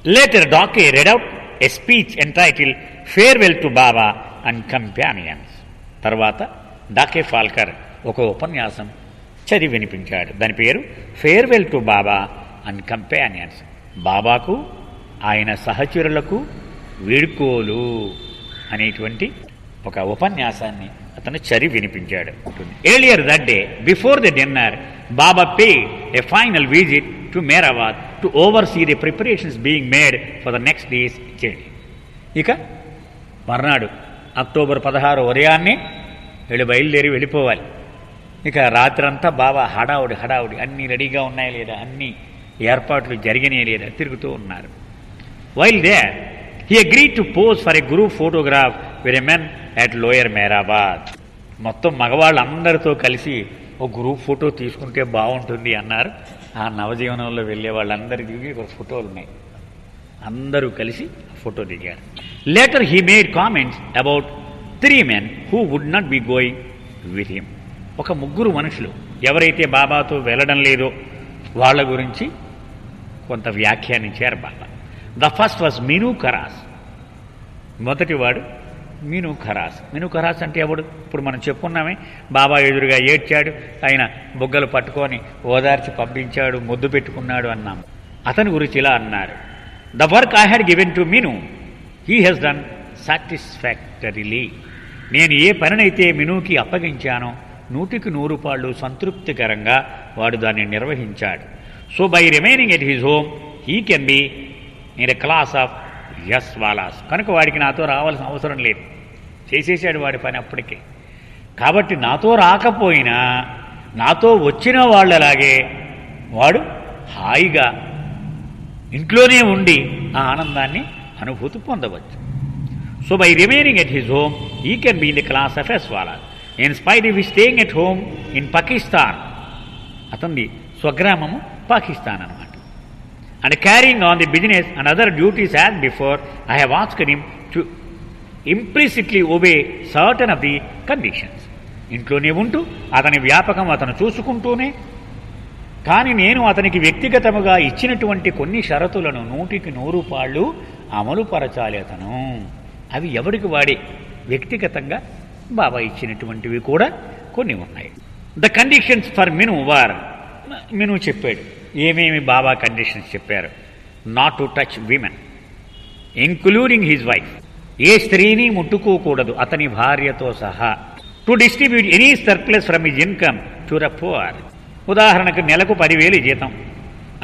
Later, Dake read out a speech entitled Farewell to Baba and Companions. తర్వాత డాకే ఫాల్కర్ ఒక ఉపన్యాసం చదివి వినిపించాడు. దాని పేరు farewell to Baba and companions. బాబాకు ఆయన సహచరులకు వీడ్కోలు అనేటువంటి ఒక ఉపన్యాసాన్ని అతను చదివి వినిపించాడు. Earlier that day before the dinner Baba paid a final visit to Mehrabad to oversee the preparations being made for the next day's journey. ఇక మర్నాడు అక్టోబర్ 16 ఉదయాన్నే వీళ్ళు బయలుదేరి వెళ్ళిపోవాలి. ఇక రాత్రంతా బాబా హడావుడి అన్నీ రెడీగా ఉన్నాయా లేదా, అన్ని ఏర్పాట్లు జరిగినాయా లేదా తిరుగుతూ ఉన్నారు. While there he agreed to pose for a group photograph with a men at lower Mehrabad. మొత్తం మగవాళ్ళందరితో కలిసి ఒక గ్రూప్ ఫోటో తీసుకుంటే బాగుంటుంది అన్నారు. ఆ నవజీవనంలో వెళ్ళే వాళ్ళందరికీ ఒక ఫోటోలు ఉన్నాయి. అందరూ కలిసి ఫోటో దిగారు. Later he made comments about 3 men who would not be going with him. ఒక ముగ్గురు మనుషులు ఎవరైతే బాబాతో వెళ్ళడం లేదో వాళ్ళ గురించి కొంత వ్యాఖ్యానించారు Baba. The first was Minu Kharas. మొదటివాడు మిను ఖరాస్. మిను ఖరాస్ అంటే ఎవడు? ఇప్పుడు మనం చెప్పుకున్నామే, బాబా ఎదురుగా ఏడ్చాడు, ఆయన బుగ్గలు పట్టుకొని ఓదార్చి పంపించాడు, ముద్దు పెట్టుకున్నాడు అన్నాము. అతని గురించి ఇలా అన్నారు. The work I had given to Minu he has done satisfactorily. నేను ఏ పనినైతే మినుకి అప్పగించానో 100% సంతృప్తికరంగా వాడు దాన్ని నిర్వహించాడు. So by remaining at his home he can be in a class of yes walas. కనుక వాడికి నాతో రావాల్సిన అవసరం లేదు, చేసేసాడు వాడి పని అప్పటికే. కాబట్టి నాతో రాకపోయినా నాతో వచ్చిన వాళ్ళలాగే వాడు హాయిగా ఇంట్లోనే ఉండి ఆ ఆనందాన్ని అనుభూతి పొందవచ్చు. So by remaining at his home he can be in the class of yes walas in spite of staying at home in Pakistan. అతనిది స్వగ్రామము పాకిస్తాన్ అన్నమాట. And carrying on the business and other duties as before, I have asked him to implicitly obey certain of the conditions. ఇంట్లోనే ఉంటూ అతని వ్యాపకం అతను చూసుకుంటూనే, కానీ నేను అతనికి వ్యక్తిగతముగా ఇచ్చినటువంటి కొన్ని షరతులను 100% అమలుపరచాలి అతను. అవి ఎవరికి వాడే వ్యక్తిగతంగా బాబా ఇచ్చినటువంటివి కూడా కొన్ని ఉన్నాయి. The conditions for Minu were, Minu చెప్పాడు ఏమేమి బాబా కండిషన్స్ చెప్పారు. Not to touch women including his wife. ఏ స్త్రీని ముట్టుకోకూడదు అతని భార్యతో సహా. To distribute any surplus from his income to the poor. ఉదాహరణకు నెలకు 10,000 జీతం,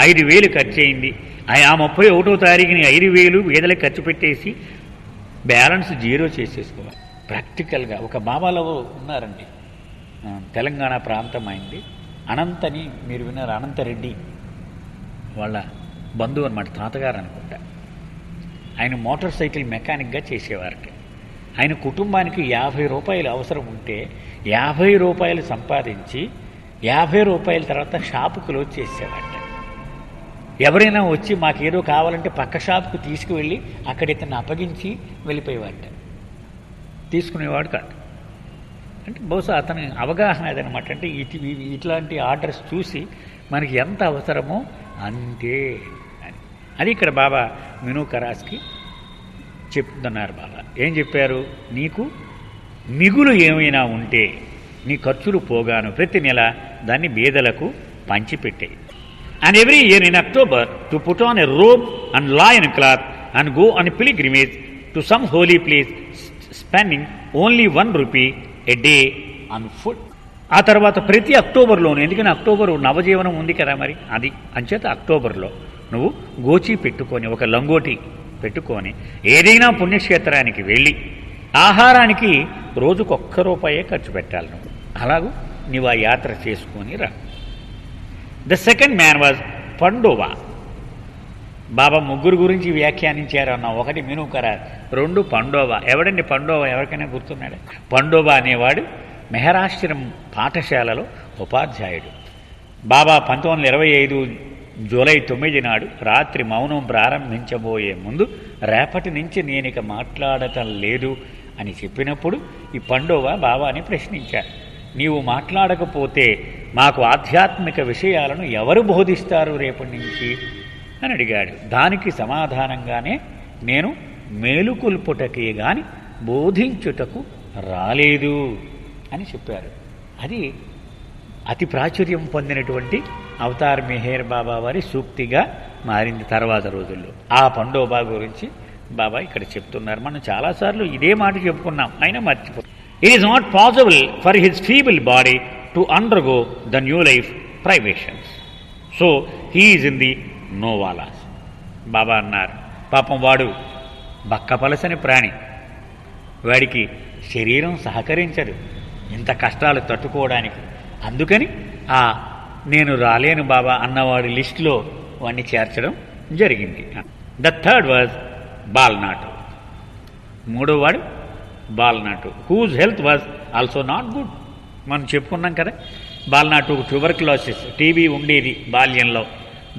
5,000 ఖర్చు అయింది. ఆ 31వ తారీఖుని 5,000 పేదలకు ఖర్చు పెట్టేసి బ్యాలెన్స్ 0 చేసేసుకోవాలి. ప్రాక్టికల్గా ఒక బాబాలో ఉన్నారండి, తెలంగాణ ప్రాంతం అయింది, అనంతని మీరు విన్నారు, అనంతరెడ్డి వాళ్ళ బంధువు అనమాట, తాతగారు అనుకుంటా. ఆయన మోటార్ సైకిల్ మెకానిక్గా చేసేవారట. ఆయన కుటుంబానికి 50 రూపాయలు అవసరం ఉంటే 50 రూపాయలు సంపాదించి 50 రూపాయల తర్వాత షాపు క్లోజ్ చేసేవారట. ఎవరైనా వచ్చి మాకేదో కావాలంటే పక్క షాపుకు తీసుకువెళ్ళి అక్కడ ఇతన్ని అప్పగించి వెళ్ళిపోయేవారట. తీసుకునేవాడు కాదు. అంటే బహుశా అతని అవగాహన అదనమాట. అంటే ఇట్లాంటి ఆర్డర్స్ చూసి మనకి ఎంత అవసరమో అంతే అని. అది ఇక్కడ బాబా మిను ఖరాస్కి చెప్తున్నారు. బాబా ఏం చెప్పారు? నీకు మిగులు ఏమైనా ఉంటే నీ ఖర్చులు పోగాను ప్రతి నెల దాన్ని బీదలకు పంచిపెట్టాయి. And every year in October to put on a robe and loin cloth and go on a pilgrimage to some holy place spending only 1 rupee a day on food. ఆ తర్వాత ప్రతి అక్టోబర్లోను, ఎందుకంటే అక్టోబర్ నవజీవనం ఉంది కదా, మరి అది అంచేత అక్టోబర్లో నువ్వు గోచి పెట్టుకొని, ఒక లంగోటి పెట్టుకొని ఏదైనా పుణ్యక్షేత్రానికి వెళ్ళి ఆహారానికి రోజుకు ₹1 ఖర్చు పెట్టాలి నువ్వు. అలాగూ నువ్వు ఆ యాత్ర చేసుకొని రా. The second man was Pandova. Baba ముగ్గురు గురించి వ్యాఖ్యానించారు అన్న. 1 మిను ఖరాస్, 2 పండోవా. ఎవడండి పండోవా? ఎవరికైనా గుర్తున్నాడు? పండోవా అనేవాడు మెహరాశ్రమ్ పాఠశాలలో ఉపాధ్యాయుడు. బాబా 1925 జూలై 9 నాడు రాత్రి మౌనం ప్రారంభించబోయే ముందు రేపటి నుంచి నేనిక మాట్లాడటం లేదు అని చెప్పినప్పుడు ఈ పండోవా బాబాని ప్రశ్నించారు. నీవు మాట్లాడకపోతే మాకు ఆధ్యాత్మిక విషయాలను ఎవరు బోధిస్తారు రేపటి నుంచి అని అడిగాడు. దానికి సమాధానంగానే నేను మేలుకొల్పుటకే గాని బోధించుటకు రాలేదు అని చెప్పారు. అది అతి ప్రాచుర్యం పొందినటువంటి అవతార్ మెహర్ బాబా వారి సూక్తిగా మారింది తర్వాత రోజుల్లో. ఆ పండోబా గురించి బాబా ఇక్కడ చెప్తున్నారు. మనం చాలాసార్లు ఇదే మాట చెప్పుకున్నాం, అయినా మర్చిపో. It is not possible for his feeble body to undergo the new life privations, so he is in the నోవాలాస్. బాబా అన్నారు, పాపం వాడు బక్కపలసని ప్రాణి, వాడికి శరీరం సహకరించదు ఇంత కష్టాలు తట్టుకోవడానికి. అందుకని నేను రాలేను బాబా అన్నవాడి లిస్టులో వాడిని చేర్చడం జరిగింది. The third was Balnatu. మూడోవాడు Balnatu, whose health was also not good. మనం చెప్పుకున్నాం కదా, బాల్నాటు ట్యూబర్క్యులోసిస్, టీబీ ఉండేది బాల్యంలో.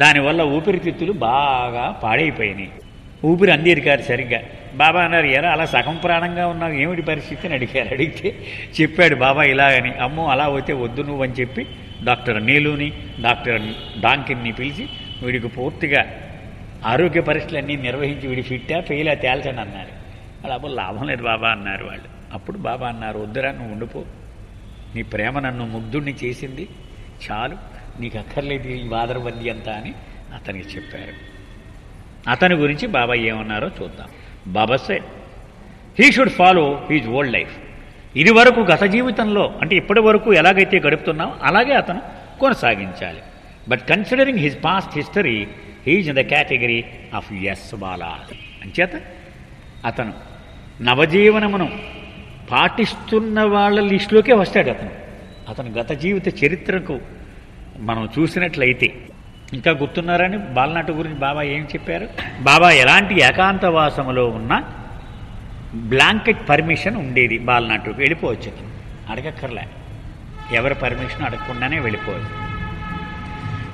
దానివల్ల ఊపిరితిత్తులు బాగా పాడైపోయినాయి, ఊపిరి అందేది కాదు సరిగ్గా. బాబా అన్నారు, ఎరా అలా సగం ప్రాణంగా ఉన్నావు, ఏమిటి పరిస్థితి అని అడిగారు. అడిగితే చెప్పాడు బాబా ఇలాగని. అమ్మో అలా అయితే వద్దు నువ్వు అని చెప్పి డాక్టర్ నీలుని డాక్టర్ డాంకిన్ని పిలిచి వీడికి పూర్తిగా ఆరోగ్య పరీక్షలన్నీ నిర్వహించి వీడి ఫిట్టా ఫెయిలా తేల్చండి అన్నారు. అలా లాభం లేదు బాబా అన్నారు వాళ్ళు. అప్పుడు బాబా అన్నారు, వద్దురా నువ్వు ఉండిపో, నీ ప్రేమ నన్ను ముగ్ధుడిని చేసింది చాలు, నీకు అక్కర్లేదు ఈ బాదరబందీ అంతా అని అతనికి చెప్పారు. అతని గురించి బాబా ఏమన్నారో చూద్దాం. Baba said he should follow his old life. ఇది వరకు గత జీవితంలో అంటే ఇప్పటి వరకు ఎలాగైతే గడుపుతున్నామో అలాగే అతను కొనసాగించాలి. But considering his past history he's in the category of ఎస్ బాలా. అంచేత అతను నవజీవనమును పాటిస్తున్న వాళ్ళ లిస్టులోకే వస్తాడు. అతను గత జీవిత చరిత్రకు మనం చూసినట్లయితే ఇంకా గుర్తున్నారని బాల్నాటు గురించి బాబా ఏం చెప్పారు. బాబా ఎలాంటి ఏకాంతవాసములో ఉన్న బ్లాంకెట్ పర్మిషన్ ఉండేది బాల్నాటుకు, వెళ్ళిపోవచ్చు, అడగక్కర్లే, ఎవరి పర్మిషన్ అడగకుండానే వెళ్ళిపోవచ్చు.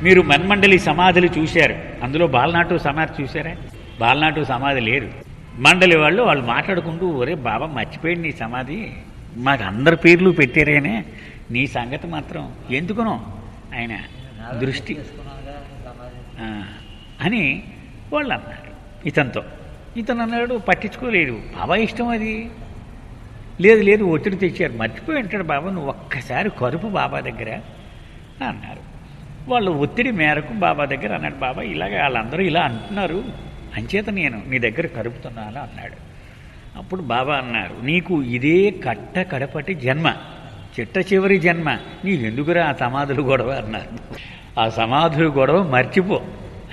మీరు మన్మండలి సమాధులు చూశారు, అందులో బాల్నాటు సమాధి చూశారా? బాల్నాటు సమాధి లేదు. మండలి వాళ్ళు మాట్లాడుకుంటూ, ఒరే బాబా మర్చిపోయింది నీ సమాధి, మాకు అందరి పేర్లు పెట్టారేనే, నీ సంగతి మాత్రం ఎందుకునో ఆయన దృష్టి అని వాళ్ళు అన్నారు ఇతనితో. ఇతను అన్నాడు పట్టించుకోలేదు, బాబా ఇష్టం అది. లేదు ఒత్తిడి తెచ్చారు, మర్చిపోయి ఉంటాడు బాబా, నువ్వు ఒక్కసారి కరుపు బాబా దగ్గర అన్నారు. వాళ్ళ ఒత్తిడి మేరకు బాబా దగ్గర అన్నాడు, బాబా ఇలాగ వాళ్ళందరూ ఇలా అంటున్నారు, అంచేత నేను నీ దగ్గర కరుపుతున్నాను అన్నాడు. అప్పుడు బాబా అన్నారు, నీకు ఇదే కడపటి జన్మ, చిట్ట చివరి జన్మ, నీకెందుకురా ఆ సమాధులు గొడవ అన్నారు. ఆ సమాధులు గొడవ మర్చిపో,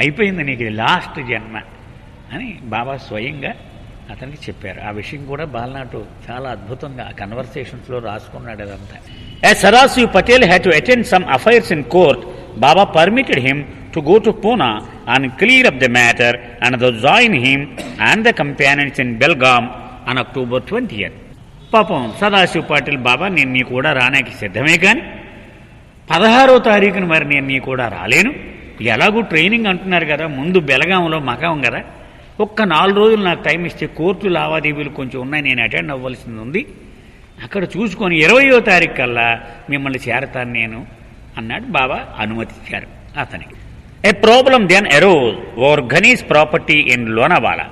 అయిపోయింది నీకు లాస్ట్ జన్మ అని బాబా స్వయంగా అతనికి చెప్పారు. ఆ విషయం కూడా బాల్నాటు చాలా అద్భుతంగా కన్వర్సేషన్స్లో రాసుకున్నాడు అదంతా. As Sadasiv Patel had to attend some affairs in court, Baba permitted him to go to Pune and clear up the matter and to join him and the companions in Belgaum on October 20th. పాపం సదాశివ్ పాటిల్, బాబా నేను నీ కూడా రానాకి సిద్ధమే, కానీ 16వ తారీఖున మరి నేను నీ కూడా రాలేను, ఎలాగూ ట్రైనింగ్ అంటున్నారు కదా, ముందు బెలగాంలో మకాం కదా, ఒక్క 4 రోజులు నాకు టైం ఇస్తే కోర్టు లావాదేవీలు కొంచెం ఉన్నాయి, నేను అటెండ్ అవ్వాల్సింది ఉంది, అక్కడ చూసుకొని 20వ తారీఖు కల్లా మిమ్మల్ని చేరతాను నేను అన్నాడు. బాబా అనుమతించారు అతనికి. A problem then arose over Ghani's property in Lonavala,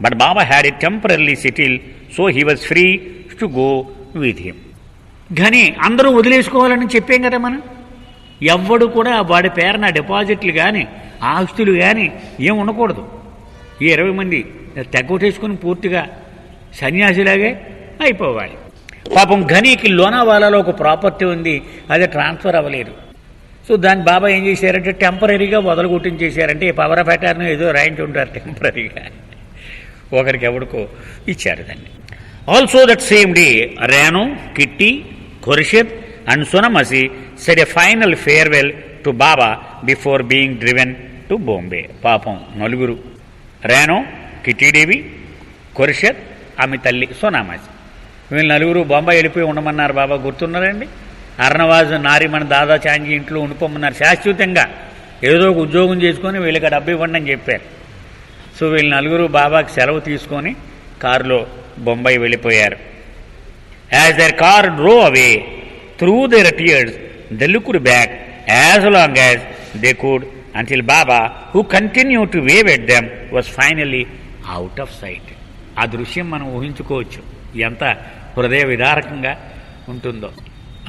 but Baba had it temporary settle, so he was free to go with him. Ghani అందరూ వదిలేసుకోవాలని చెప్పాం కదా మనం, ఎవ్వడు కూడా వాడి పేరున డిపాజిట్లు కానీ ఆస్తులు కానీ ఏం ఉండకూడదు. ఈ 20 మంది తెగొట్టేసుకుని పూర్తిగా సన్యాసిలాగే అయిపోవాలి. పాపం ఘనీకి లోనావాలాలో ఒక ప్రాపర్టీ ఉంది, అది ట్రాన్స్ఫర్ అవ్వలేదు. సో దాన్ని బాబా ఏం చేశారంటే టెంపరీగా వదలగొట్టించేశారంటే పవర్ ఆఫ్ అటార్నీ ఏదో రాయించి ఉంటారు టెంపరీగా, ఒకరికి ఎవడికో ఇచ్చారు దాన్ని. Also that same day Renu, Kitty, Khurshid and Sunamasi said a final farewell to Baba before being driven to Bombay. పాపం నలుగురు, రేణు, కిట్టీదేవి, ఖుర్షిద్, ఆమె తల్లి సోనామాసి, వీళ్ళు నలుగురు బొంబాయి వెళ్ళిపోయి ఉండమన్నారు బాబా, గుర్తున్నారండి. అర్ణవాజు నారిమణ దాదా చాంజీ ఇంట్లో ఉండిపోమన్నారు శాశ్వతంగా, ఏదో ఒక ఉద్యోగం చేసుకొని వీళ్ళకి డబ్బు ఇవ్వండి అని చెప్పారు. సో వీళ్ళు నలుగురు బాబాకి సెలవు తీసుకొని కారులో బొంబాయి వెళ్ళిపోయారు. As their car drove away through their tears they looked back as long as they could until Baba, who continued to wave at them, was finally out of sight. ఆ దృశ్యం మనం ఊహించుకోవచ్చు ఎంత హృదయ విదారకంగా ఉంటుందో.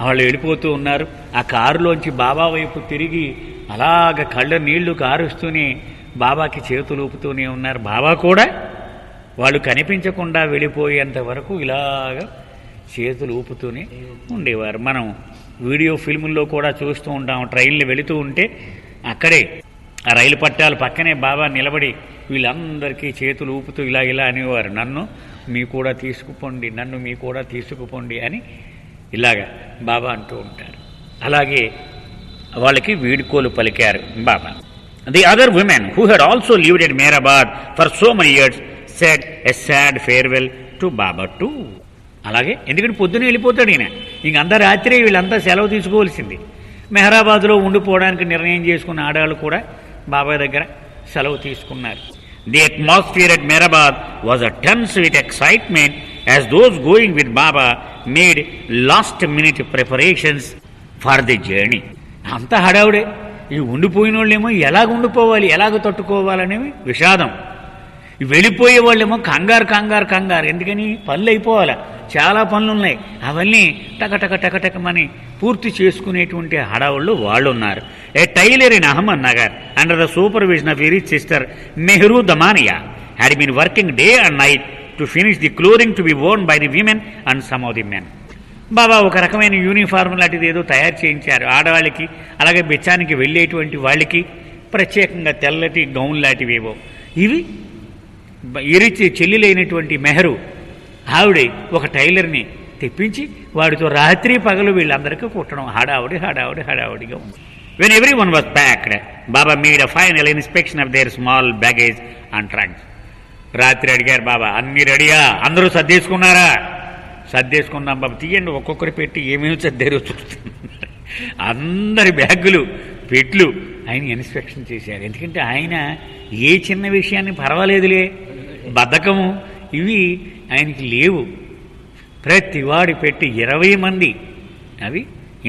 వాళ్ళు వెళ్ళిపోతూ ఉన్నారు. ఆ కారులోంచి బాబా వైపు తిరిగి అలాగ కళ్ళ నీళ్లు కారుస్తూనే బాబాకి చేతులు ఊపుతూనే ఉన్నారు. బాబా కూడా వాళ్ళు కనిపించకుండా వెళ్ళిపోయేంత వరకు ఇలాగ చేతులు ఊపుతూనే ఉండేవారు. మనం వీడియో ఫిల్ముల్లో కూడా చూస్తూ ఉంటాం. ట్రైన్లు వెళుతూ ఉంటే అక్కడే ఆ రైలు పట్టాల పక్కనే బాబా నిలబడి వీళ్ళందరికీ చేతులు ఊపుతూ ఇలా ఇలా అనేవారు, నన్ను మీ కూడా తీసుకుపోండి, నన్ను మీ కూడా తీసుకుపోండి అని ఇలాగా బాబా అంటూ ఉంటారు. అలాగే వాళ్ళకి వీడుకోలు పలికారు Baba. The other women who had also lived at Meherabad for so many years said a sad farewell to Baba too. అలాగే ఎందుకంటే పొద్దున వెళ్ళిపోతాడు ఈయన, ఇంకంతా రాత్రి వీళ్ళంతా సెలవు తీసుకోవాల్సింది. మెహరాబాద్లో ఉండిపోవడానికి నిర్ణయం చేసుకున్న ఆడవాళ్ళు కూడా బాబా దగ్గర సెలవు తీసుకున్నారు. The atmosphere at Meherabad was a tense with excitement as those going with Baba made last minute preparations for the journey. అంతా హడావుడే. ఈ ఉండిపోయిన వాళ్ళేమో ఎలాగ ఉండిపోవాలి, ఎలాగ తట్టుకోవాలనేవి విషాదం. వెళ్ళిపోయే వాళ్ళేమో కంగారు కంగారు కంగారు. ఎందుకని పనులు అయిపోవాలి, చాలా పనులు ఉన్నాయి, అవన్నీ టకటక టకటకమని పూర్తి చేసుకునేటువంటి హడావుళ్ళు వాళ్ళు ఉన్నారు. A tailor in Ahmednagar under the supervision of very sister Mehru Damania had been working day and night to finish the clothing to be worn by the women and some of the men. Baba ఒక రకమైన uniform లాంటిది ఏదో తయారు చేయించారు ఆడవాళ్ళకి, అలాగే బెచ్చానికి వెళ్ళేటువంటి వాళ్ళకి ప్రత్యేకంగా తెల్లటి గౌన్ లాంటివేవో. ఇవి ఇరిచి చెల్లిలైనటువంటి మెహరు ఆవిడ ఒక టైలర్ని తెప్పించి వాడితో రాత్రి పగలు వీళ్ళందరికీ కుట్టడం హడావుడిగా ఉంది. When every one was packed Baba made a final inspection of their small baggage and trunks. రాత్రి అడిగారు బాబా, అన్ని రెడీయా, అందరూ సర్దేసుకున్నారా? సర్దేసుకున్నాం బాబా. తీయండి ఒక్కొక్కరి పెట్టి ఏమేమి సర్దారో చూస్తున్నారు. అందరి బ్యాగులు పెట్లు ఆయన ఇన్స్పెక్షన్ చేశారు. ఎందుకంటే ఆయన ఏ చిన్న విషయాన్ని పర్వాలేదులే, బద్ధకము ఇవి ఆయనకి లేవు. ప్రతి వాడి పెట్టి 20 మంది అవి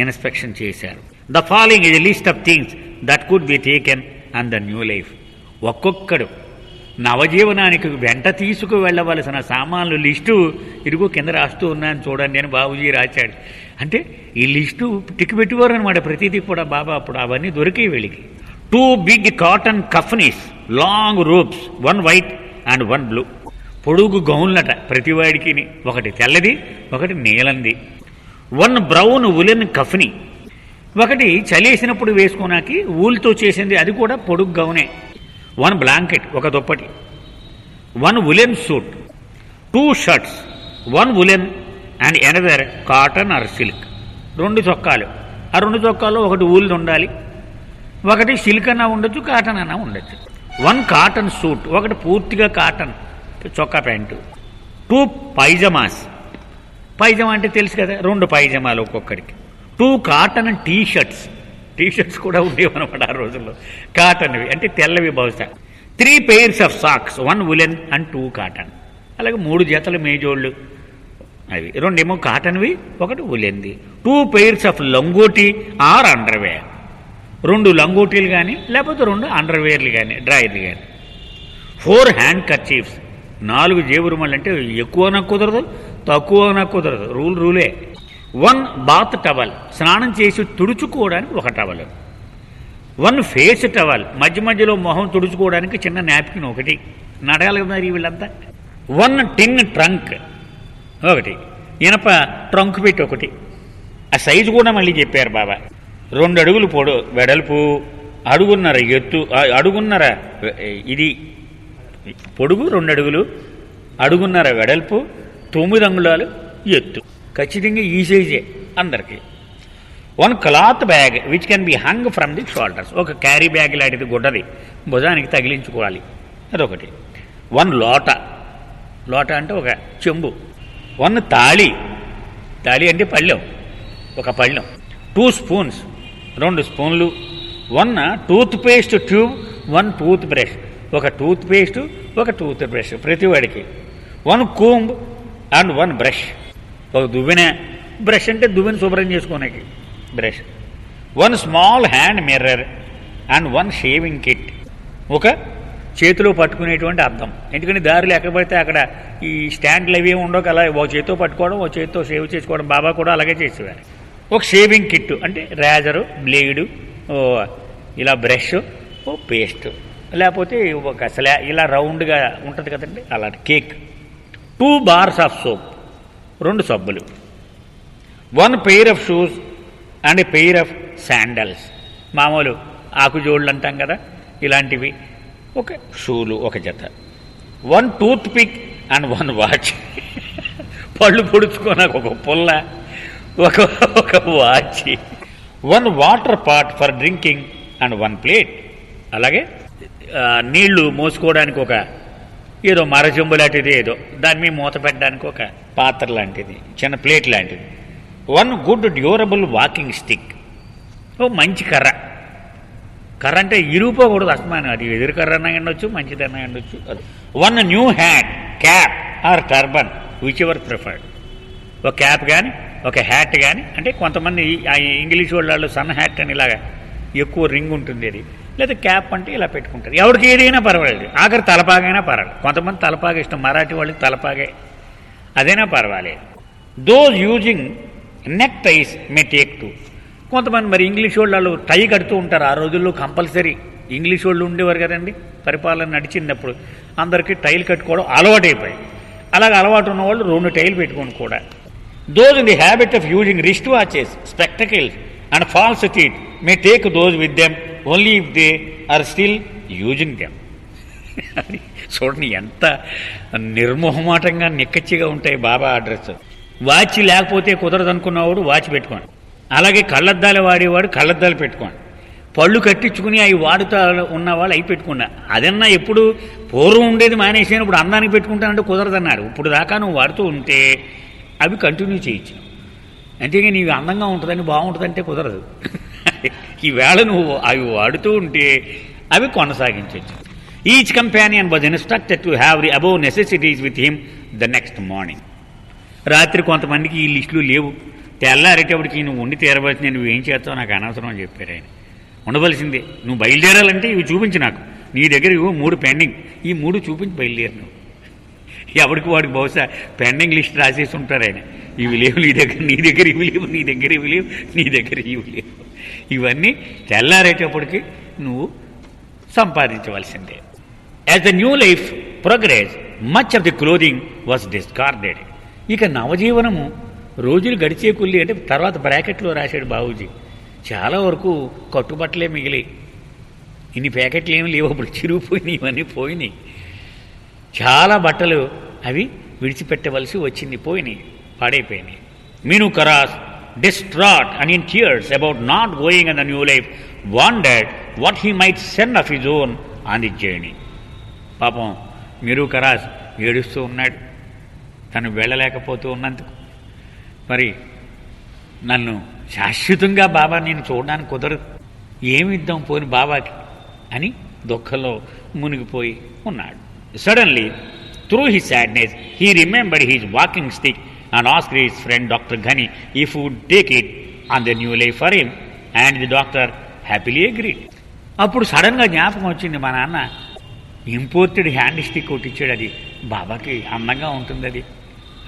ఇన్స్పెక్షన్ చేశారు. The following is a list of things that could be taken on the new life. ఒక్కొక్కడు నవజీవనానికి వెంట తీసుకు వెళ్ళవలసిన సామాన్లు లిస్టు ఇదిగో కింద రాస్తూ ఉన్నాను చూడండి అని బాబుజీ రాశాడు. అంటే ఈ లిస్టు టిక్ పెట్టేవారు అనమాట ప్రతిదీ కూడా బాబా. అప్పుడు అవన్నీ దొరికే వీళ్ళకి. 2 big cotton kafnis, long robes, 1 white and 1 blue. పొడుగు గౌన్లట ప్రతివాడికి, ఒకటి తెల్లది ఒకటి నీలంది. 1 brown woolen కఫనీ, ఒకటి చలేసినప్పుడు వేసుకోనాకి ఊలుతో చేసింది, అది కూడా పొడుగు గౌనే. 1 blanket, ఒక దుప్పటి. 1 woolen suit, 2 shirts, 1 woolen and another cotton or silk. 2 చొక్కాలు. ఆ 2 చొక్కాలు ఒకటి ఊలు ఉండాలి, ఒకటి సిల్క్ అన్నా ఉండొచ్చు, కాటన్ అన్నా ఉండొచ్చు. 1 కాటన్ సూట్, ఒకటి పూర్తిగా కాటన్ చొక్కా ప్యాంటు. 2 పైజమాస్, పైజమా అంటే తెలుసు కదా, 2 పైజమాలు ఒక్కొక్కడికి. 2 కాటన్ టీ షర్ట్స్ కూడా ఉండేవన్నమాట ఆ రోజుల్లో, కాటన్వి అంటే తెల్లవి బహుశా. 3 pairs of socks, 1 woolen and 2 cotton. అలాగే 3 జతల మేజోళ్ళు అవి, 2 ఏమో కాటన్వి, ఒకటి ఉలెన్ది. 2 pairs of లంగోటి ఆర్ అండర్వేర్, 2 లంగోటీలు కానీ లేకపోతే 2 అండర్వేర్లు కానీ డ్రాయర్లు కానీ. 4 హ్యాండ్ కర్చీఫ్స్, 4 జేబురుమలు. అంటే ఎక్కువనా కుదరదు, తక్కువనా కుదరదు, రూలే. 1 బాత్ టవల్, స్నానం చేసి తుడుచుకోవడానికి ఒక టవల్. 1 ఫేస్ టవల్, మధ్య మధ్యలో మొహం తుడుచుకోవడానికి చిన్న నాప్కిన్ ఒకటి. నడగాలి మరి వీళ్ళంతా. 1 టిన్ ట్రంక్, ఒకటి ఇనప ట్రంక్ పెట్టి ఒకటి. ఆ సైజు కూడా మళ్ళీ చెప్పారు బాబా. 2 అడుగులు వెడల్పు, అడుగున్నర ఎత్తు, అడుగున్నర ఇది పొడుగు, 2 అడుగులు, అడుగున్నర వెడల్పు, 9 అంగుళాలు ఎత్తు. ఖచ్చితంగా ఈ సైజే అందరికీ. 1 cloth bag which can be hung from the shoulders, ఒక క్యారీ బ్యాగ్ లాంటిది గుడ్డది భుజానికి తగిలించుకోవాలి, అదొకటి. 1 లోట అంటే ఒక చెంబు. 1 తాళి అంటే పళ్ళెం, ఒక పళ్ళెం. 2 స్పూన్స్, 2 స్పూన్లు. 1 toothpaste tube, 1 toothbrush, ఒక టూత్ పేస్ట్, ఒక టూత్ బ్రష్ ప్రతివాడికి. 1 కూంబ్ అండ్ 1 బ్రష్, ఒక దువ్వెన. బ్రష్ అంటే దువ్వెన శుభ్రం చేసుకోనికి brush. 1 small hand mirror and 1 shaving kit, ఒక చేతిలో పట్టుకునేటువంటి అద్దం. ఎందుకంటే దారిలో ఎక్కడ పడితే అక్కడ ఈ స్టాండ్లు అవి ఉండవు కదా, ఒక చేతితో పట్టుకోవడం, ఒక చేతితో షేవ్ చేసుకోవడం. బాబా కూడా అలాగే చేసేవారు. ఒక షేవింగ్ కిట్ అంటే రేజరు, బ్లేడు, ఇలా బ్రష్, ఓ పేస్ట్, లేకపోతే ఒక ఇలా రౌండ్గా ఉంటుంది కదండి అలాంటి కేక్, 2 బార్స్ ఆఫ్ సోప్, 2 సబ్బులు, 1 pair of shoes and a pair of sandals, మామూలు ఆకుజోళ్ళు అంటాం కదా ఇలాంటివి, ఒక షూలు ఒక జత, 1 టూత్ పిక్ అండ్ 1 వాచ్, పళ్ళు పొడుచుకోనాక ఒక పుల్ల, ఒక watch, 1 water pot for drinking and 1 plate. అలాగే నీళ్లు మోసుకోవడానికి ఒక ఏదో మరజంబు లాంటిది, ఏదో దాని మీద మూత పెట్టడానికి ఒక పాత్ర లాంటిది, చిన్న ప్లేట్ లాంటిది, 1 గుడ్ డ్యూరబుల్ వాకింగ్ స్టిక్, ఓ మంచి కర్ర. కర్ర అంటే ఇరుపోకూడదు అసమానం, అది ఎదురు కర్ర అన్నా ఉండొచ్చు, మంచిదన్నా ఉండొచ్చు. 1 new hat, cap or turban which ever preferred. ఒక క్యాప్ కానీ ఒక హ్యాట్ కానీ, అంటే కొంతమంది ఇంగ్లీష్ వాళ్ళు సన్ హ్యాట్ అని ఇలాగా ఎక్కువ రింగ్ ఉంటుంది అది, లేదా క్యాప్ అంటే ఇలా పెట్టుకుంటారు. ఎవరికి ఏదైనా పర్వాలేదు, ఆఖరి తలపాగైనా పర్వాలేదు. కొంతమంది తలపాగ ఇష్టం, మరాఠీ వాళ్ళకి తలపాగే, అదైనా పర్వాలేదు. Those using neck ties may take 2. కొంతమంది మరి ఇంగ్లీష్ వాళ్ళు టై కడుతూ ఉంటారు. ఆ రోజుల్లో కంపల్సరీ ఇంగ్లీష్ వాళ్ళు ఉండేవారు కదండి, పరిపాలన నడిచినప్పుడు అందరికీ టైలు కట్టుకోవడం అలవాటైపోయి, అలాగే అలవాటు ఉన్న వాళ్ళు 2 టైలు పెట్టుకొని కూడా. Those in the habit of using wrist watches, spectacles and false teeth may take those with them only if they are still using them. చూడండి ఎంత నిర్మోహమాటంగా నిక్కచ్చిగా ఉంటాయి బాబా అడ్రస్. వాచ్ లేకపోతే కుదరదు అనుకున్నవాడు వాచ్ పెట్టుకోండి, అలాగే కళ్ళద్దాలు వాడేవాడు కళ్ళద్దాలు పెట్టుకోండి, పళ్ళు కట్టించుకుని అవి వాడుతూ ఉన్నవాళ్ళు అవి పెట్టుకున్నా. అదన్నా ఎప్పుడు పూర్వం ఉండేది మానేసాను, ఇప్పుడు అందానికి పెట్టుకుంటానంటే కుదరదన్నారు. ఇప్పుడు దాకా నువ్వు వాడుతూ ఉంటే అవి కంటిన్యూ చేయొచ్చు, అంతేగా నీవు అందంగా ఉంటుందని బాగుంటుందంటే కుదరదు. ఈవేళ నువ్వు అవి వాడుతూ ఉంటే అవి కొనసాగించవచ్చు. Each companion was instructed to have the above necessities with him the next morning. రాత్రి కొంతమందికి ఈ లిస్టులు లేవు, తెల్లారేటప్పటికి నువ్వు ఉండి తీరవలసింది, నువ్వు ఏం చేస్తావు నాకు అనవసరం అని చెప్పారు ఆయన. ఉండవలసిందే, నువ్వు బయలుదేరాలంటే ఇవి చూపించి నాకు, నీ దగ్గర ఇవి 3 పెండింగ్, ఈ 3 చూపించి బయలుదేరు నువ్వు. ఎవరికి వాడికి బహుశా పెండింగ్ లిస్ట్ రాసేసి ఉంటారు ఆయన. ఇవి లేవు నీ దగ్గర, నీ దగ్గర ఇవి లేవు, నీ దగ్గర ఇవి లేవు, నీ దగ్గర ఇవి లేవు. ఇవన్నీ తెల్లారేటప్పటికి నువ్వు సంపాదించవలసిందే. As the new life progress much of the clothing was discarded. ఇక నవజీవనము రోజులు గడిచే కొల్లి, అంటే తర్వాత బ్రాకెట్లో రాశాడు బాబూజీ, చాలా వరకు కట్టుబట్టలే మిగిలి, ఇన్ని ప్యాకెట్లు ఏమి లేవు, అప్పుడు చిరిగిపోయినాయి, ఇవన్నీ పోయినాయి. చాలా బట్టలు అవి విడిచిపెట్టవలసి వచ్చింది, పోయినాయి, పాడైపోయినాయి. మీను కరాస్ distraught and in tears about not going on the new life, wondered what he might send of his own on the journey. పాపం మీరు కరాస్ ఏడుస్తూ ఉన్నాడు, తను వెళ్ళలేకపోతూ ఉన్నందుకు. మరి నన్ను శాశ్వతంగా బాబా నేను చూడడానికి కుదరదు, ఏమిద్దాం పోని బాబాకి అని దుఃఖంలో మునిగిపోయి ఉన్నాడు. Suddenly through his sadness he remembered his walking stick and asked his friend Dr. Ghani if he would take it on the new life for him, and the doctor happily agreed. అప్పుడు సడన్గా జ్ఞాపకం వచ్చింది, మా నాన్న imported hand stick ఒకటి ఇచ్చాడు, అది బాబాకి అందంగా ఉంటుంది, అది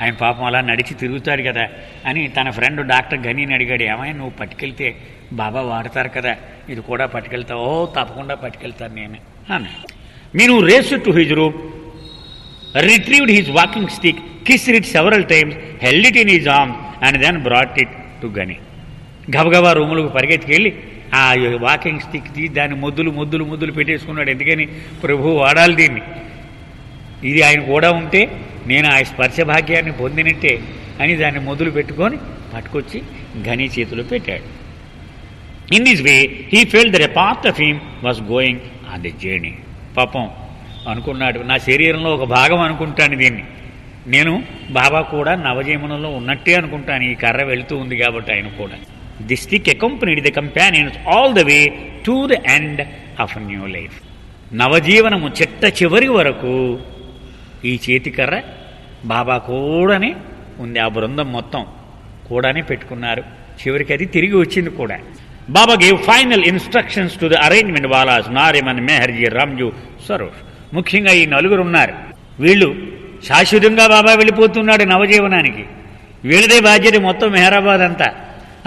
ఆయన పాపం అలా నడిచి తిరుగుతాడు కదా అని తన ఫ్రెండ్ డాక్టర్ ఘనీని అడిగాడు, ఏమైనా నువ్వు పట్టుకెళ్తే బాబా వాడతారు కదా, ఇది కూడా పట్టుకెళ్తావు? ఓ తప్పకుండా పట్టుకెళ్తాను నేను అన్నాడు. Meenu race to his room, retrieved his walking stick, kissed it several times, held it in his arms and then brought it to Ghani. గబగబా రూములకు పరిగెత్తుకెళ్ళి ఆ వాకింగ్ స్టిక్ దాన్ని ముద్దులు పెట్టేసుకున్నాడు. ఎందుకని? ప్రభు వాడాలి దీన్ని, ఇది ఆయన కూడా ఉంటే నేను ఆ స్పర్శ భాగ్యాన్ని పొందినట్టే అని దాన్ని మొదలు పెట్టుకొని పట్టుకొచ్చి ఘనీ చేతిలో పెట్టాడు. In this way he felt that a part of him was going on the journey. పాపం అనుకున్నాడు, నా శరీరంలో ఒక భాగం అనుకుంటాను దీన్ని, నేను బాబా కూడా నవజీవనంలో ఉన్నట్టే అనుకుంటాను, ఈ కర్ర వెళుతూ ఉంది కాబట్టి ఆయన కూడా. The stick accompanied the companions all the way to the end of new life. నవజీవనము చిట్ట చివరి వరకు ఈ చేతికర్ర బాబా కూడానే ఉంది, ఆ బృందం మొత్తం కూడానే పెట్టుకున్నారు. చివరికి అది తిరిగి వచ్చింది కూడా. Baba gave final instructions to the arrangement walas, Nariman, Meherji, Ramju, Sarosh. ముఖ్యంగా ఈ నలుగురు ఉన్నారు. వీళ్ళు శాశ్వతంగా బాబా వెళ్ళిపోతున్నాడు నవజీవనానికి. వీళ్ళదే బాధ్యత మొత్తం మెహరాబాద్ అంతా.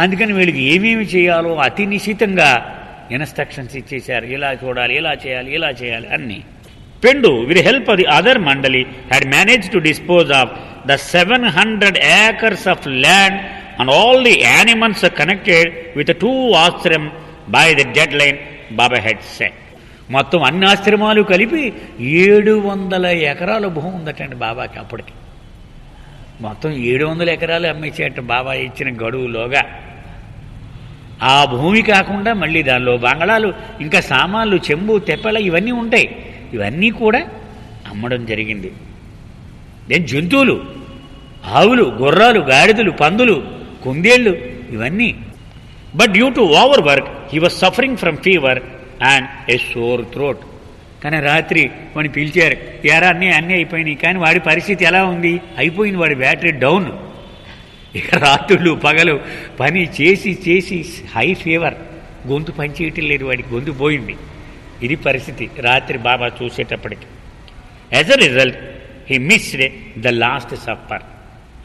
అందుకని వీళ్ళకి ఏమేమి చేయాలో అతి నిశితంగా ఇన్స్ట్రక్షన్స్ ఇచ్చేశారు. ఇలా చూడాలి, ఇలా చేయాలి, ఇలా చేయాలి అన్నీ. Pendu, with the help of the other Mandali, had managed to dispose of the 700 acres of land and all the animals connected with the 2 ashram by the deadline Baba had set. మొత్తం అన్ని ఆశ్రమాలు కలిపి 700 ఎకరాల భూమి ఉందటండి బాబాకి అప్పటికి. మొత్తం 700 ఎకరాలు అమ్మేసేట బాబా ఇచ్చిన గడువులోగా. ఆ భూమి కాకుండా మళ్ళీ దానిలో బంగళాలు, ఇంకా సామాన్లు, చెంబు, తెప్పల ఇవన్నీ ఉంటాయి. ఇవన్నీ కూడా అమ్మడం జరిగింది. దెన్ జంతువులు, ఆవులు, గుర్రాలు, గాడిదలు, పందులు, కుందేళ్ళు ఇవన్నీ. But due to over work he was suffering from fever and A sore throat. కానీ రాత్రి వాడిని పిలిచారు, ఎరా అన్నీ అయిపోయినాయి, కానీ వాడి పరిస్థితి ఎలా ఉంది? అయిపోయింది, వాడి బ్యాటరీ డౌన్. ఇక రాత్రులు పగలు పని చేసి చేసి హై ఫీవర్, గొంతు పనిచేయటం లేదు, వాడికి గొంతు పోయింది. ఇది పరిస్థితి రాత్రి బాబా చూసేటప్పటికి. As a result he missed the last supper.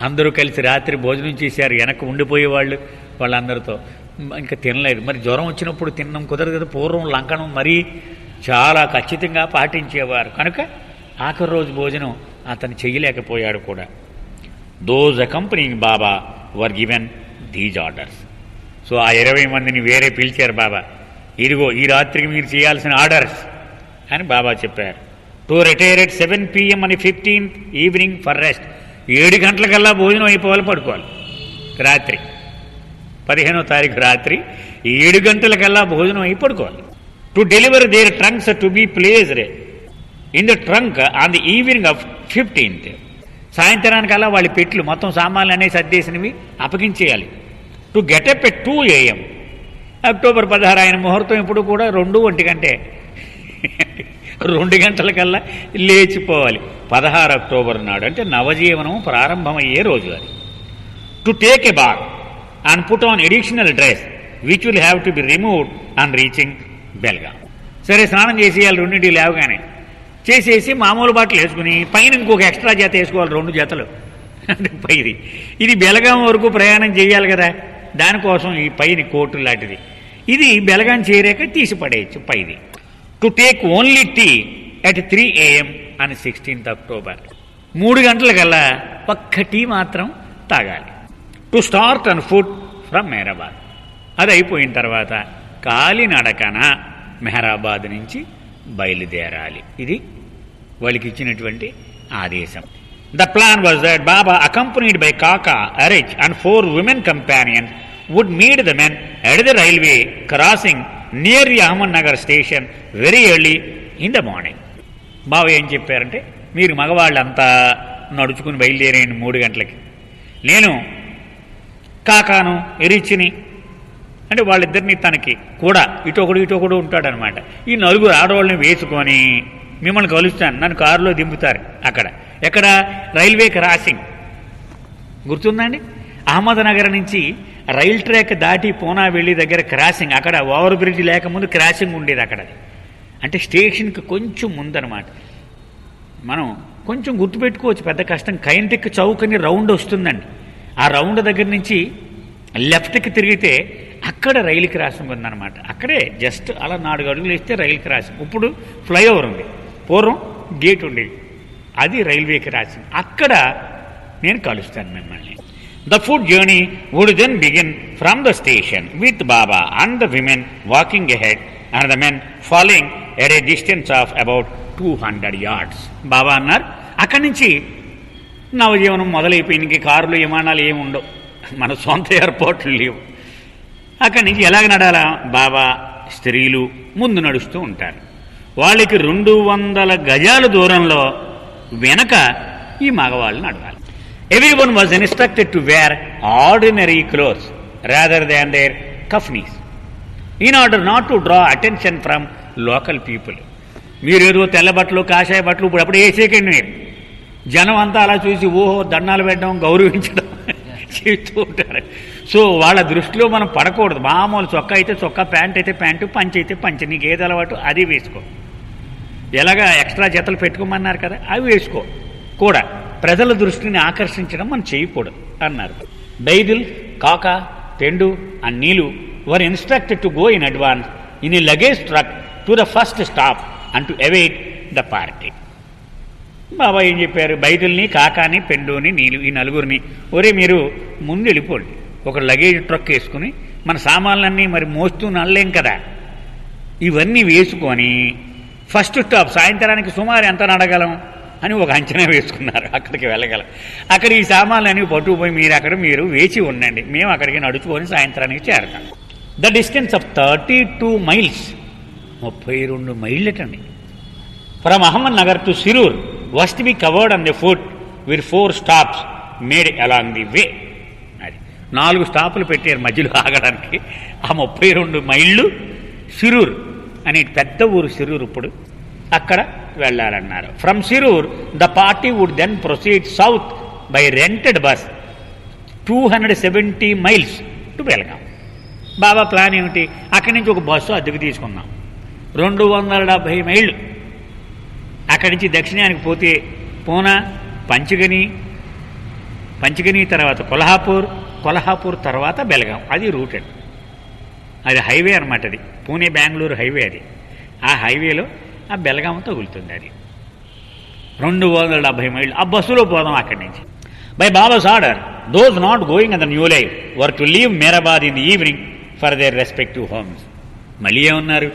అందరూ కలిసి రాత్రి భోజనం చేశారు. వెనక్కి ఉండిపోయేవాళ్ళు వాళ్ళందరితో ఇంకా తినలేదు. మరి జ్వరం వచ్చినప్పుడు తినడం కుదరదు కదా. పూర్వం లంకనం మరీ చాలా ఖచ్చితంగా పాటించేవారు కనుక ఆఖరి రోజు భోజనం అతను చెయ్యలేకపోయాడు కూడా. Those accompanying Baba were given these orders. So ఆ 20 మందిని వేరే పిలిచారు బాబా. ఇదిగో ఈ రాత్రికి మీరు చేయాల్సిన ఆర్డర్స్ అని బాబా చెప్పారు. టు రిటైర్ ఎట్ 7 PM అని 15th ఈవినింగ్ ఫర్ రెస్ట్. 7 గంటలకల్లా భోజనం అయిపోవాలి, పడుకోవాలి. రాత్రి 15వ తారీఖు రాత్రి 7 గంటలకల్లా భోజనం అయి పడుకోవాలి. To deliver their trunks to be placed in the trunk on the evening of 15th. సాయంత్రానికల్లా వాళ్ళ పెట్లు మొత్తం సామాన్లు అనేవి సర్దేసినవి అప్పగించేయాలి. To get up at 2 AM. October 16 ఆయన ముహూర్తం ఇప్పుడు కూడా 2 గంటే 2 గంటలకల్లా లేచిపోవాలి. 16 అక్టోబర్ నాడు అంటే నవజీవనం ప్రారంభమయ్యే రోజు అది. To take a bath and put on additional dress which will have to be removed on reaching Belgaum. సరే, స్నానం చేసేయాలి 2 లేవగానే. చేసేసి మామూలు బట్టలు వేసుకుని పైన ఇంకొక ఎక్స్ట్రా జత వేసుకోవాలి, 2 జతలు అంటే పైది. ఇది బెలగాం వరకు ప్రయాణం చేయాలి కదా, దానికోసం ఈ పైని కోటు లాంటిది. ఇది బెలగాం చేరాక తీసి పడేయచ్చు పైది. To take only tea at 3 AM అని 16th అక్టోబర్. 3 గంటలకల్లా ఒక్క టీ మాత్రం తాగాలి. To start on foot from Mehrabad. అది అయిపోయిన తర్వాత కాలినడకన మెహరాబాద్ నుంచి బయలుదేరాలి. ఇది వాళ్ళకి ఇచ్చినటువంటి ఆదేశం. The plan was that Baba accompanied by కాకా, అరిచ్ and 4 women companions would meet the men at the railway crossing near the Ahmednagar station very early in the morning. బాబా ఏం చెప్పారంటే, మీరు మగవాళ్ళంతా నడుచుకుని బయలుదేరేయండి 3 గంటలకి. నేను కాకాను, ఎరిచిని అంటే వాళ్ళిద్దరిని తనకి కూడా ఇటొకడు ఉంటాడనమాట. ఈ 4 ఆడవాళ్ళని వేసుకొని మిమ్మల్ని కలుస్తాను, నన్ను కారులో దింపుతారు. అక్కడ ఎక్కడ? రైల్వే క్రాసింగ్ గుర్తుందండి? అహ్మద్నగర్ నుంచి రైల్ ట్రాక్ దాటి పూనా వెళ్ళి దగ్గర క్రాసింగ్, అక్కడ ఓవర్ బ్రిడ్జ్ లేకముందు క్రాసింగ్ ఉండేది అక్కడ. అంటే స్టేషన్కి కొంచెం ముందనమాట. మనం కొంచెం గుర్తుపెట్టుకోవచ్చు, పెద్ద కష్టం. కైంటిక్ చౌక్ అని రౌండ్ వస్తుందండి. ఆ రౌండ్ దగ్గర నుంచి లెఫ్ట్కి తిరిగితే అక్కడ రైలు క్రాసింగ్ ఉందన్నమాట. అక్కడే జస్ట్ అలా 4 అడుగులు వేస్తే రైలు క్రాసింగ్. ఇప్పుడు ఫ్లైఓవర్ ఉంది, పూర్వం గేట్ ఉండేది, అది రైల్వే క్రాసింగ్. అక్కడ నేను కలుస్తాను మిమ్మల్ని. The foot journey would then begin from the station with Baba and the women walking ahead and the men following at a distance of about 200 yards. Baba అన్నారు, అక్కడి నుంచి నవజీవనం మొదలైపోయింది. ఇంక కారులు, విమానాలు ఏమి ఉండవు, మన సొంత ఎయిర్పోర్ట్లు లేవు. అక్కడి నుంచి ఎలాగ నడాలా? బాబా స్త్రీలు ముందు నడుస్తూ ఉంటారు. వాళ్ళకి 200 గజాల దూరంలో వెనక ఈ మగవాళ్ళు నడవాలి. Everyone was instructed to wear ordinary clothes rather than their kafnis in order not to draw attention from local people. మీరేదో తెల్ల బట్టలు, కాషాయ బట్టలు ఇప్పుడు వేసేకండి. మీరు జనం అంతా అలా చూసి ఓహో దండాలు పెట్టడం, గౌరవించడం చెప్తూ ఉంటారు. సో వాళ్ళ దృష్టిలో మనం పడకూడదు. మామూలు చొక్కా అయితే చొక్కా, ప్యాంట్ అయితే ప్యాంటు, పంచి అయితే పంచి, నీకు ఏది అలవాటు అది వేసుకో. ఎలాగా ఎక్స్ట్రా జతలు పెట్టుకోమన్నారు కదా, అవి వేసుకో కూడా. ప్రజల దృష్టిని ఆకర్షించడం మనం చేయకూడదు అన్నారు. Baidul, Kaka, Pendu and Nilu were instructed to go in advance in a luggage truck to the first stop and to await the party. Baba ఏం చెప్పారు, బైదుల్ని, కాకాని, పెండుని, నీలు ఈ నలుగురిని, ఒరే మీరు ముందు వెళ్ళిపోండి, ఒక లగేజ్ ట్రక్ వేసుకుని మన సామాన్లన్నీ మరి మోస్తూ నడలేం కదా, ఇవన్నీ వేసుకొని ఫస్ట్ స్టాప్ సాయంత్రానికి సుమారు ఎంత నడగలం అని ఒక అంచనా వేసుకున్నారు. అక్కడికి వెళ్ళగలం. అక్కడ ఈ సామాన్లన్నీ పట్టుకుపోయి మీరు వేచి ఉండండి, మేము అక్కడికి నడుచుకొని సాయంత్రానికి చేరతాం. ద డిస్టెన్స్ ఆఫ్ 32 మైల్స్, 32 మైళ్ళటండి. From Ahmednagar to Sirur was to be covered on the foot with 4 stops made along the way. అది 4 స్టాపులు పెట్టారు మధ్యలో ఆగడానికి. ఆ 32 మైళ్ళు సిరూర్ అనే పెద్ద ఊరు సిరూర్. ఇప్పుడు అక్కడ వెళ్ళాలన్నారు. From Sirur the party would then proceed south by rented bus 270 miles to Belgaum. Baba plan ఏమిటి, అక్కడి నుంచి ఒక బస్సు అద్దెకు తీసుకుందాం, 270 మైళ్ళు. అక్కడి నుంచి దక్షిణానికి పోతే పూనా, పంచగని తర్వాత కొల్హాపూర్ తర్వాత బెల్గాం. అది రూట్ అండి, అది హైవే అనమాట. అది పూణే బెంగళూరు హైవే. అది ఆ హైవేలో ఆ బెల్గాం తగులుతుంది. అది 270 మైళ్ళు. ఆ బస్సులో పోదాం అక్కడి నుంచి. By babas order those not going on the new life were to leave Meherabad in the evening for their respective homes. మళ్ళీ ఏమన్నారు,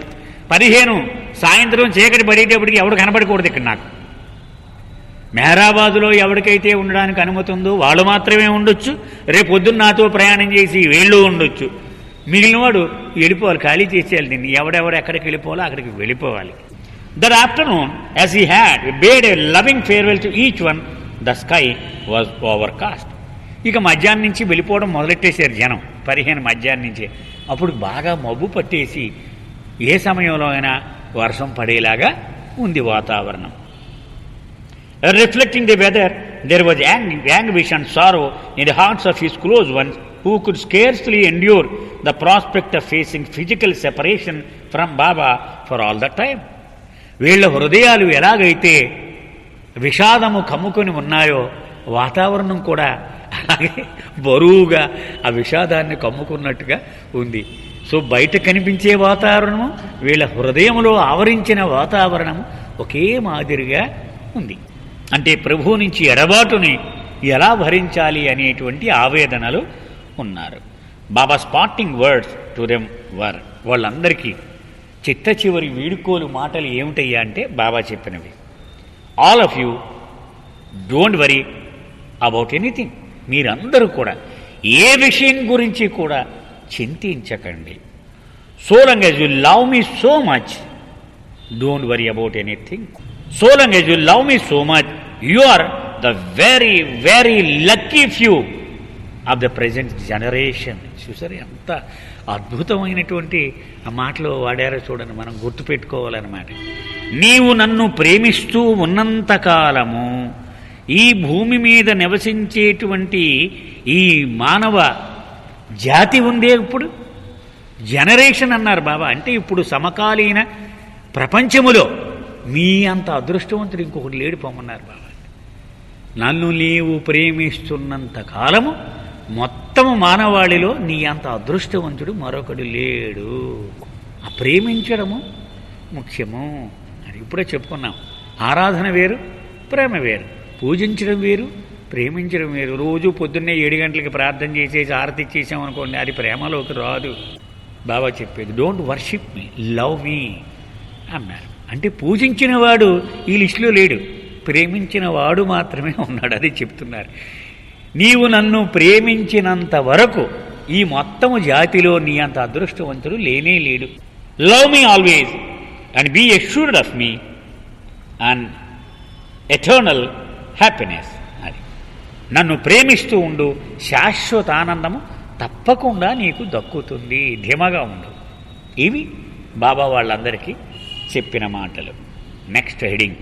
15 సాయంత్రం చీకటి పడేటప్పటికి ఎవడు కనబడకూడదు ఇక్కడ నాకు. మెహరాబాదులో ఎవరికైతే ఉండడానికి అనుమతి ఉందో వాళ్ళు మాత్రమే ఉండొచ్చు. రేపు పొద్దున్న నాతో ప్రయాణం చేసి వీళ్ళు ఉండొచ్చు. మిగిలిన వాడు వెళ్ళిపోవాలి, ఖాళీ చేసేయాలి. దీన్ని ఎవడెవడు ఎక్కడికి వెళ్ళిపోవాలో అక్కడికి వెళ్ళిపోవాలి. That afternoon as he had bade a loving farewell to each one the sky was overcast. ఇక మధ్యాహ్నం నుంచి వెళ్ళిపోవడం మొదలెట్టేశారు జనం. 15 మధ్యాహ్నం నుంచి. అప్పుడు బాగా మబ్బు పట్టేసి ఏ సమయంలో అయినా వర్షం పడేలాగా ఉంది వాతావరణం. Reflecting the whether there was anguish and sorrow in the hearts of his close once who could scarcely endure the prospect of facing physical separation from Baba for all the time. వీళ్ళ హృదయాలు ఎలాగైతే విషాదము కమ్ముకొని ఉన్నాయో వాతావరణం కూడా అలాగే బరువుగా ఆ విషాదాన్ని కమ్ముకున్నట్టుగా ఉంది. సో బయట కనిపించే వాతావరణము, వీళ్ళ హృదయంలో ఆవరించిన వాతావరణము ఒకే మాదిరిగా ఉంది. అంటే ప్రభువు నుంచి ఎడబాటుని ఎలా భరించాలి అనేటువంటి ఆవేదనలు ఉన్నారు. Baba parting words to them were, వాళ్ళందరికీ చిట్ట చివరి వీడుకోలు మాటలు ఏమిటయ్యా అంటే బాబా చెప్పినవి. All of you don't worry about anything. మీరందరూ కూడా ఏ విషయం గురించి కూడా చింతించకండి. So long as you love me so much don't worry about anything. So long as you love me so much you are the very very lucky few of the present generation. చూసారు ఎంత అద్భుతమైనటువంటి ఆ మాటలో వాడారో చూడండి. మనం గుర్తుపెట్టుకోవాలన్నమాట. నీవు నన్ను ప్రేమిస్తూ ఉన్నంతకాలము ఈ భూమి మీద నివసించేటువంటి ఈ మానవ జాతి ఉందే. ఇప్పుడు జనరేషన్ అన్నారు బాబా. అంటే ఇప్పుడు సమకాలీన ప్రపంచములో మీ అంత అదృష్టవంతుడు ఇంకొకటి లేడు పొమ్మన్నారు బాబా. నన్ను నీవు ప్రేమిస్తున్నంత కాలము మొత్తము మానవాళిలో నీ అంత అదృష్టవంతుడు మరొకడు లేడు. ఆ ప్రేమించడము ముఖ్యము అని ఇప్పుడే చెప్పుకున్నాం. ఆరాధన వేరు, ప్రేమ వేరు. పూజించడం వేరు, ప్రేమించడం వేరు. రోజు పొద్దున్నే 7 గంటలకి ప్రార్థన చేసేసి ఆరతి ఇచ్చేసామనుకోండి, అది ప్రేమలోకి రాదు. బాబా చెప్పేది డోంట్ వర్షిప్ మీ, లవ్ మీ అన్నారు. అంటే పూజించిన వాడు ఈ లిస్టులో లేడు, ప్రేమించిన వాడు మాత్రమే ఉన్నాడు. అది చెప్తున్నారు. నీవు నన్ను ప్రేమించినంత వరకు ఈ మొత్తము జాతిలో నీ అంత అదృష్టవంతుడు లేనే లేడు. Love me always and be assured of me and eternal happiness. అది నన్ను ప్రేమిస్తూ ఉండు, శాశ్వత ఆనందము తప్పకుండా నీకు దక్కుతుంది, ధీమగా ఉండు. ఇవి బాబా వాళ్ళందరికీ చెప్పిన మాటలు. Next heading.